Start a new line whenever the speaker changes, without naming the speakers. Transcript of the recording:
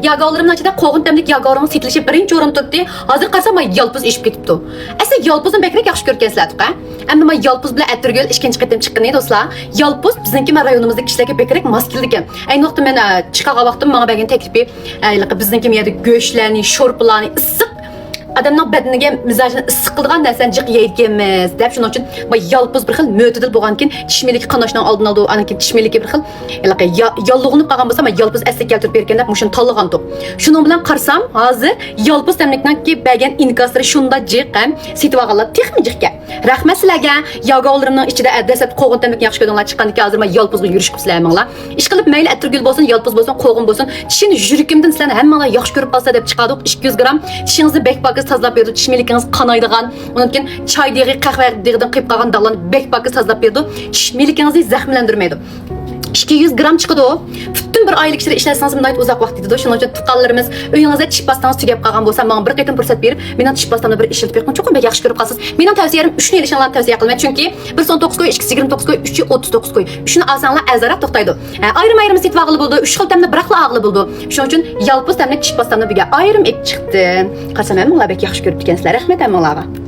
yağlarımın içinde qoğun təmlik yağlarımın setilişib birinci o'rin tutdi. Hozir qarasam men yalpız ishib ketibdi. Asli yalpızni bekrak yaxshi ko'rgansizlar-ku. Endi men yalpız bilan atirgul ikkinchi qatim chiqqan edi do'stlar. Yalpız bizniki men rayonimizdagi kishilarga bekrak mos keldi ekan. Ayni vaqtda men chiqagan vaqtim menga bergan taklifi bizniki yerda go'shtlarni, sho'rpalarni issiq adamның bədəninə mizajını issiq qılğan nərsəni jiq yeyəcəyimiz. Dəb şunun üçün bu yalpız bir xil mötədil bolğankin tişmelik qanaşның aldın aldı. Anaki tişmeliki bir xil yallığınıb qalğan bolsa, men yalpız əsli keltirib bergəndə muşun tanlığandı. Şunun bilan qarsam, hozir yalpız təmlikdən ki bəgən inkasları şunda jiq ham setib alğanlar texmi jiqqa. Rahmat sizlarga. Yağlarımның içində adresat qoğun təmlik yaxşı gördünglar chiqqandan ki hozir men yalpızga yurishib sizlarmanglar. İş qilib mayli atirgul bolsun, yalpız bolsun, qoğun bolsun, tişini yurikimdən sizlarni hammalar yaxshi ko'rib qolsa deb chiqardik. 200 gram tishingizni bek tazlap berdi, tişmelikiniz qanaydigan, onun için çay deği, qahve değidən qıyıb qalğan dağlarını bek bakı tazlap berdi, tişmelikinizi zəxmləndirməydi. 200 gram çıkıdı o. Bütün bir aylık işleri işləsəniz mündayət uzaq vaxt idi. Şunun üçün tuqqanlarımız uyunuzda tiş pastanız tügəb qalğan bolsa, mənə bir qətim fürsət verib, məndən tiş pastamda bir işiltib verin. Çox yaxşı görüb qalsınız. Mənim tavsiyələrim 3-nü elişənlərə tavsiyə qılmaq. Çünki 1.9 qoy, 2.29 qoy, 3.39 qoy. 3-nü alsanlar əzərət toxtaydı. Ayrım-ayrım set vağılı buldu, 3 xil təmdə biraqla ağlı buldu. Şunun üçün yalpız təmlik tiş pastamda birgə ayrım et çıxdı. Qarsa mən bunlar bək yaxşı görüb dikənsizlər. Rəhmət əmməlağa.